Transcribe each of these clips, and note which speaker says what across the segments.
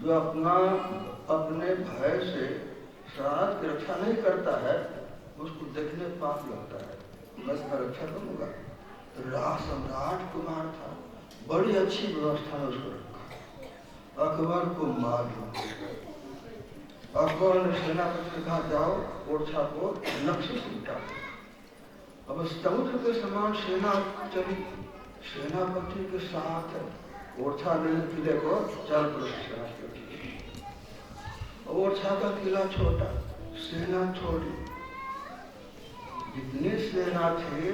Speaker 1: जो अपने भय से श्राद्ध की रक्षा नहीं करता है उसको देखने पाप लगता है। मैं इसका रक्षा करूंगा। तो राज सम्राट कुमार था, बड़ी अच्छी व्यवस्था में उसको रखा। अकबर को मार दिया। अकबर ने सेनापति से कहा जाओ ओरछा को नक्शे से मिटा दो। अब समुद्र के समान सेना चली, सेनापति के साथ ओरछा ने किले को चार प्रदक्षिणा की। ओरछा का किला छोटा, सेना छोटी, जितनी सेना थे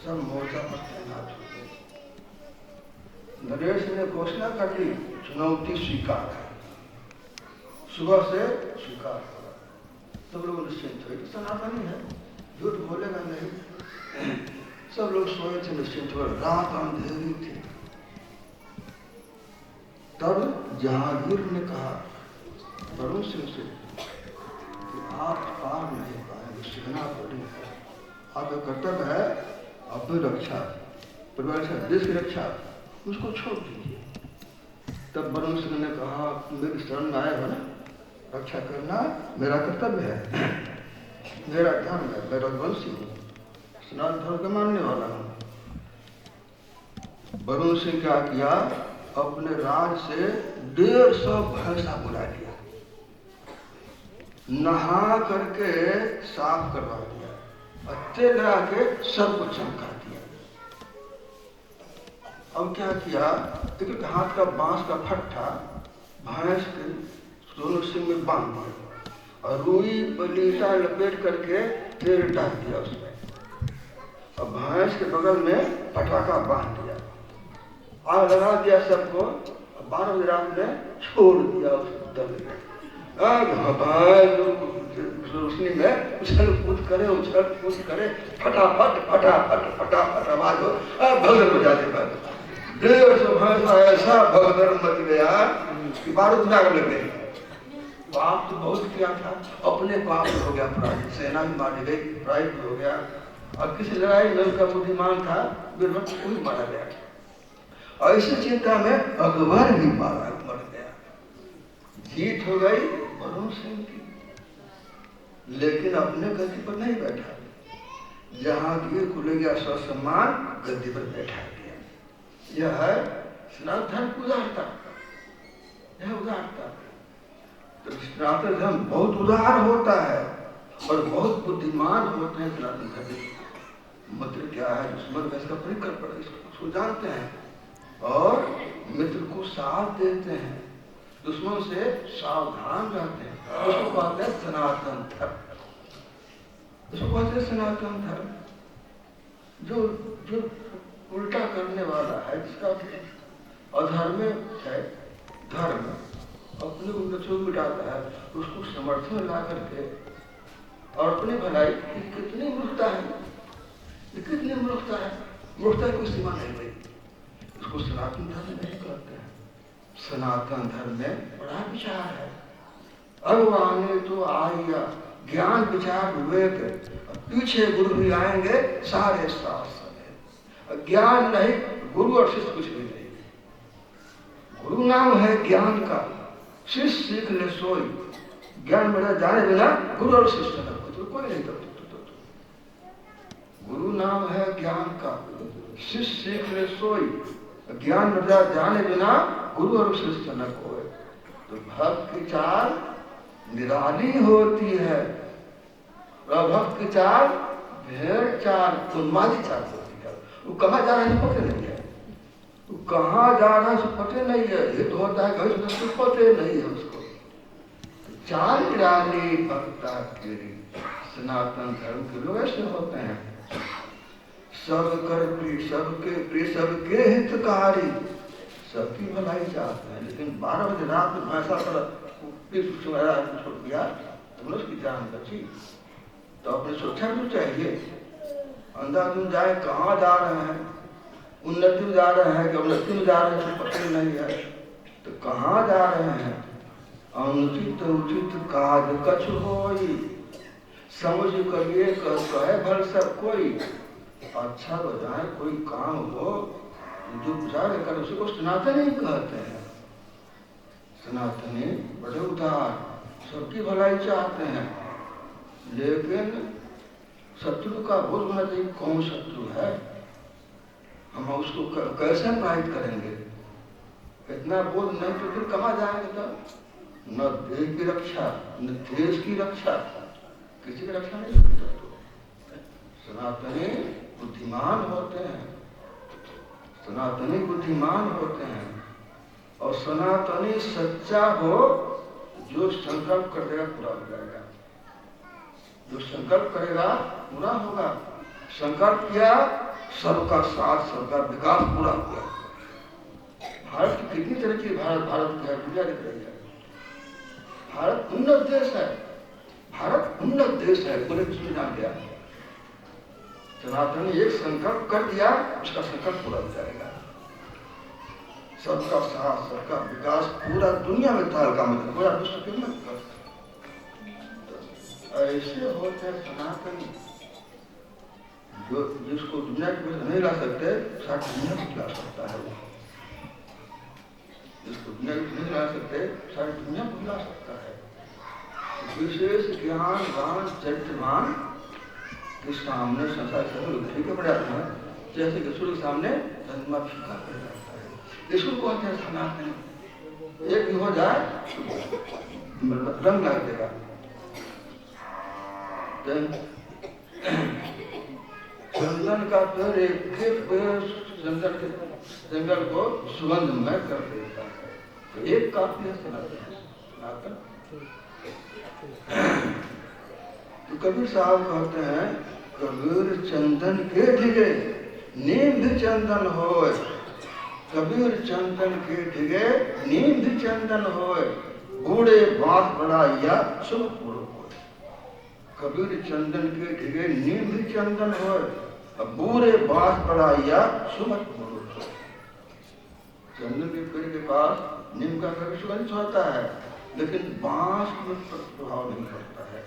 Speaker 1: सब मोर्चा पर तैनात हो गए। नरेश ने घोषणा कर दी चुनौती स्वीकार है। सुबह से स्वीकार करा। सब लोग निश्चिंत हुए, सनातनी है, झूठ बोलेगा नहीं। सब लोग सोए थे निश्चिंत हुए। रात अंधेरी थी। तब जहांगीर ने कहा वरुण सिंह से कि आप पार नहीं पाएंगे, सेना बड़ी है, आपका कर्तव्य है अपनी रक्षा, परिवार से देश की रक्षा, उसको छोड़ दीजिए। तब वरुण सिंह ने कहा मेरी शरण में आए हो ना, रक्षा करना मेरा कर्तव्य है, मेरा धर्म है, मैं रघुवंशी हूँ, सनातन धर्म का मानने वाला हूँ। वरुण सिंह क्या किया, अपने राज से 150 भैंसा बुला लिया, नहा करके साफ करवा दिया, तेल लगा के सबको चमका दिया। अब क्या किया, एक हाथ का बांस का फट्टा भैंस के दोनों सिंह में बांध दिया और रुई बलीटा लपेट करके तेल डाल दिया उसमें, और भैंस के बगल में पटाखा बांध दिया, आग लगा दिया सबको। 12 बजे रात में छोड़ दिया उस दल में। रोशनी में उछल कूद करे, फटाफट फटाफट फटाफट आवाज हो, भगदड़ बजा दे। 150 भैंसा ऐसा भगदड़ मच गया कि बारूद नाग लग गई। पाप तो बहुत किया था, अपने पाप हो गया अपराध, सेना भी मारी गई, अपराध भी हो गया। और किसी लड़ाई में उसका बुद्धिमान था, बीरबल को भी मारा गया। ऐसी चिंता में अकबर भी मर गया। जीत हो गई वरुण सिंह की, लेकिन अपने गद्दी पर नहीं बैठा। जहांगीर को ले गया स्वसम्मान, गद्दी पर बैठा दिया। यह है सनातन धर्म की उदारता, यह उदारता। तो सनातन धर्म बहुत उदार होता है और बहुत बुद्धिमान होते हैं सनातन धर्म। मतलब क्या है, दुश्मन का इसका परिकर पड़े, इसको जानते हैं और मित्र को साथ देते हैं, दुश्मन से सावधान रहते हैं। उसको कहते हैं सनातन धर्म, उसको कहते हैं सनातन धर्म। जो उल्टा करने वाला है, जिसका अधर्म है, धर्म अपने उन्नति मिटाता है, उसको समर्थन ला करके और अपनी भलाई कितनी मूर्खता है, कितनी मूर्खता है, मूर्खता की सीमा नहीं रही। इसको सनातन धर्म नहीं कहते हैं। सनातन धर्म में बड़ा विचार है। अगवाने तो आया ज्ञान विचार विवेक, पीछे गुरु भी आएंगे सारे शास्त्र। ज्ञान नहीं, गुरु और शिष्य कुछ भी नहीं। गुरु नाम है ज्ञान का, शिष्य सीख ले सोई। ज्ञान मेरा जाने बिना गुरु और शिष्य न कोई नहीं करता। गुरु नाम है ज्ञान का, शिष्य सीख ले सोई। ज्ञान मेरा जाने बिना गुरु और शिष्य न कोई। तो भक्त की चाल निराली होती है, भक्त की चाल भेड़ चाल, उन्मादी चाल होती है। वो कहाँ जा रहा है पता नहीं है, वो कहाँ जा रहा है पता नहीं है। ये तो होता है घर से पता नहीं है उसको। चाल निराली भक्ता तेरी, सनातन धर्म के लोग ऐसे होते हैं। सब कर प्रिय, सबके प्रिय, सबके हितकारी, सबकी भलाई चाहते हैं। लेकिन 12 बजे रात में ऐसा छोड़ दिया तो उसकी जान बची। तो अपनी सुरक्षा भी चाहिए। अंधाधुन जाए कहाँ जा रहे हैं, उन्नति में जा रहे हैं कि उन्नति में जा रहे हैं पता नहीं है, तो कहाँ जा रहे हैं। अनुचित उचित काज कछु होई, समझ करिए कहे भल सब कोई। अच्छा बजाय कोई काम हो जो विचार कर, उसको सनातन ही कहते हैं। सनातनी बड़े उदार, सबकी भलाई चाहते हैं, लेकिन शत्रु का बोध होना चाहिए कौन शत्रु है, हम उसको कैसे प्राप्त करेंगे। इतना बोध नहीं तो फिर कहाँ जाएंगे, तो न देश की रक्षा न देश की रक्षा, किसी की रक्षा नहीं होती। तो सनातनी बुद्धिमान होते हैं, सनातनी बुद्धिमान होते हैं, और सनातनी सच्चा हो, जो संकल्प कर देगा पूरा हो जाएगा, जो संकल्प करेगा पूरा होगा। संकल्प किया, सबका साथ, सबका विकास पूरा हुआ। भारत की कितनी तरह की भारत की है, दुनिया दिख रही है। भारत उन्नत देश है, भारत उन्नत देश है, पूरे विश्व में जान गया। सनातनी एक संकल्प कर दिया, उसका संकल्प पूरा हो जाएगा। सबका साथ, सबका विकास, पूरा दुनिया में था का मतलब, पूरा विश्व के में ऐसे होते हैं सनातनी, जो जिसको दुनिया के बीच नहीं ला सकते, सारी दुनिया को ला सकता है वो। जिसको दुनिया के बीच नहीं ला सकते, सारी दुनिया को ला सकता है। विशेष ज्ञान गान चरित्रमान के सामने संसार से फीके पड़ जाते हैं, जैसे कि सूर्य के सामने चंद्रमा फीका पड़ जाता है। इसको कहते हैं सनातनी। एक भी हो जाए रंग लग देगा। चंदन का पेड़ एक पेड़ जंगल को सुगंधमय कर देता है, तो एक काफी है सनातन। तो कबीर साहब कहते हैं, कबीर चंदन के ढिगे नीम भी चंदन होए, कबीर चंदन के ढिगे नीम भी चंदन होए, बूढ़े बांस बढ़ाइया शुभ पूर्व होए। कबीर चंदन के ढिगे नीम भी चंदन होए, बूढ़े बांस बढ़ाइया शुभ पूर्व होए। चंदन के पेड़ के पास नीम का पेड़ सुगंधित होता है, लेकिन बांस में प्रभाव नहीं पड़ता है।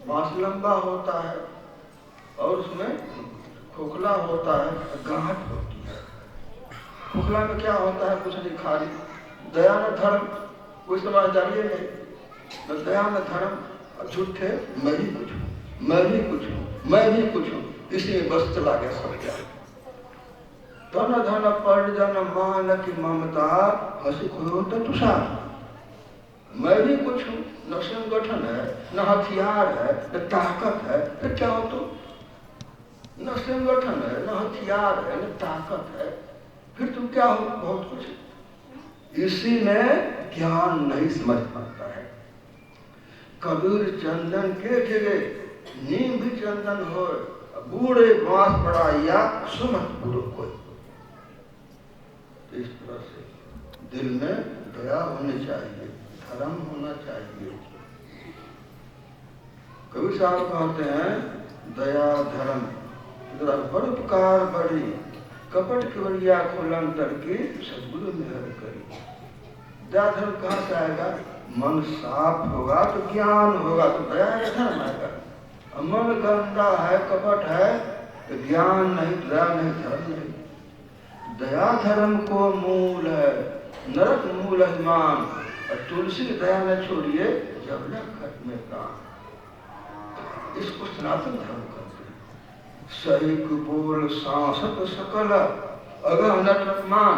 Speaker 1: बांस लंबा होता है और उसमें खोखला होता है, गांठ होती है। खोखला में क्या होता है, कुछ नहीं, खाली दया न धर्म, कोई समझदारी नहीं, न दया न धर्म, झूठे मैं भी कुछ हूँ, मैं भी कुछ हूँ, मैं भी कुछ हूँ, इसी में बस चला गया सब क्या। धन धन परिजन मान की ममता, हंसी खुद तुषार। मैं भी कुछ हूँ, न संगठन है, न हथियार है, न ताकत है, फिर क्या हो तुम? न संगठन है, न हथियार है, न ताकत है, फिर तुम क्या हो? बहुत कुछ। इसी में ज्ञान नहीं समझ पाता है। कबीर चंदन के ढिगे नीम भी चंदन हो, बूढ़े बांस बढ़ाइया सुमत गुरु को। इस तरह से दिल में दया होनी चाहिए, धर्म होना चाहिए। कबीर साहब कहते हैं, दया धर्म परोपकार बड़ी, कपट केवड़िया खोलन तड़के सदगुरु मेहर करी। दया धर्म कहाँ से आएगा? मन साफ होगा तो ज्ञान होगा, तो दया धर्म आएगा। मन गंदा है, कपट है, तो ज्ञान नहीं, दया नहीं, धर्म नहीं। दया धर्म को मूल है, नरक मूल अभिमान, और तुलसी की दया न छोड़िए जब न खत में काम। इसको सनातन धर्म कहते हैं। सही बोल सांसत सकल अगह नट अपमान,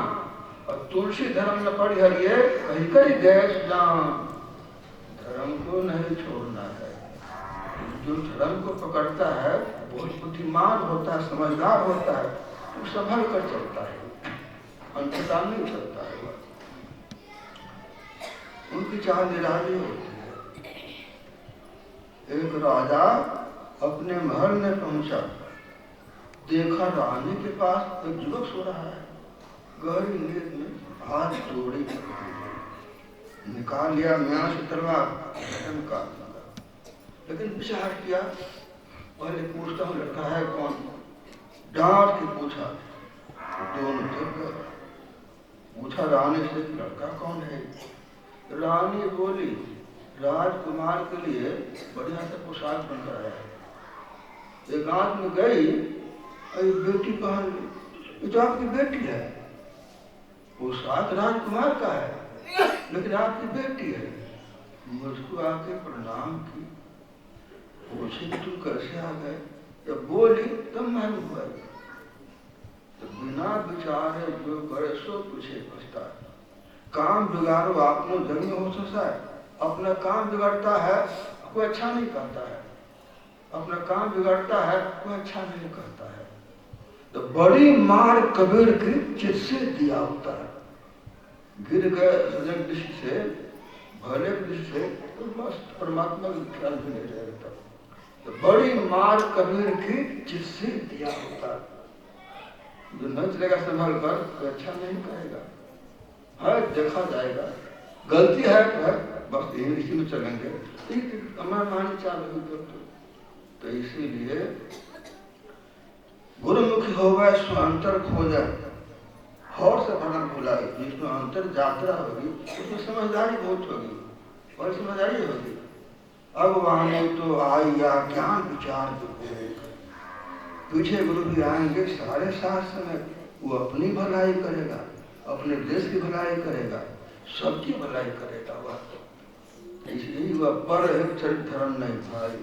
Speaker 1: और तुलसी धर्म न परिहरिए कहीं कहीं गैस जान। धर्म को नहीं छोड़ना है। जो धर्म को पकड़ता है बहुत बुद्धिमान होता है, समझदार होता है, तो संभल कर चलता है, अंतता नहीं चलता है। उनकी चाह निराली होती है। एक राजा अपने महल में पहुंचा, देखा रानी के पास एक युवक सो रहा है। गहरी नींद में हाथ जोड़ी निकाल लिया, म्यां से तलवार काट लगा। लेकिन विचार किया, पहले पूछता हूँ लड़का है कौन। डांट के पूछा, दोनों थक गए। पूछा रानी से लड़का कौन है। रानी बोली, राजकुमार के लिए बढ़िया से पोशाक बनकर आया है। एक आंख में गई, बेटी पहन ली, ये तो आपकी बेटी है। पोशाक राजकुमार का है, लेकिन आपकी बेटी है, मुझको आके प्रणाम की, पूछे कि तुम कैसे आ गए, जब बोली तब मालूम हुआ। तो बिना विचारे जो करे सो तुझे पछताए। काम बिगाड़ो आपनो जन्म हो सकता है, अपना काम बिगड़ता है कोई अच्छा नहीं करता है, अपना काम बिगड़ता है कोई अच्छा नहीं करता है। तो बड़ी मार कबीर की चित से दिया होता है, गिर गए सजन दृष्टि से, भले दृष्टि से, तो मस्त परमात्मा की ख्याल भी नहीं रहता। तो बड़ी मार कबीर की चित से दिया होता है। जो न चलेगा संभाल कर तो अच्छा नहीं कहेगा, है देखा जाएगा, गलती है तो है, बस यही इसी में चलेंगे, हमारा मानी चालू तो इसीलिए गुरुमुखी हो गए सो अंतर खोजा, हौर से भरन भुलाए। जिसमें अंतर यात्रा होगी उसमें समझदारी बहुत होगी, और समझदारी होगी। अब वाणी तो आई या ज्ञान विचार विवेक, पीछे गुरु भी आएंगे सारे शास्त्र में, वो अपनी भलाई करेगा, अपने देश की भलाई करेगा, सबकी भलाई करेगा वह। इसलिए वह पर एक चरित धर्म नहीं भाई,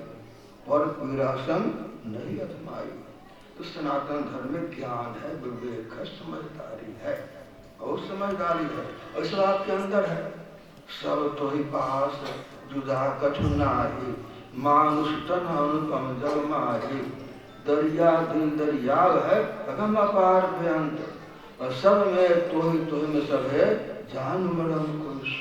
Speaker 1: पर पीड़ासन नहीं अधमाई। तो सनातन धर्म में ज्ञान है, विवेक है, समझदारी है, और समझदारी है, और सब आपके अंदर है। सब तो ही पास जुदा कछु नाही, मानुष तन अनुपम जग माही। दरिया दिल दरियाव है अगम अपार बेअंत, और सब में तो ही में सब है, जान मरम कोई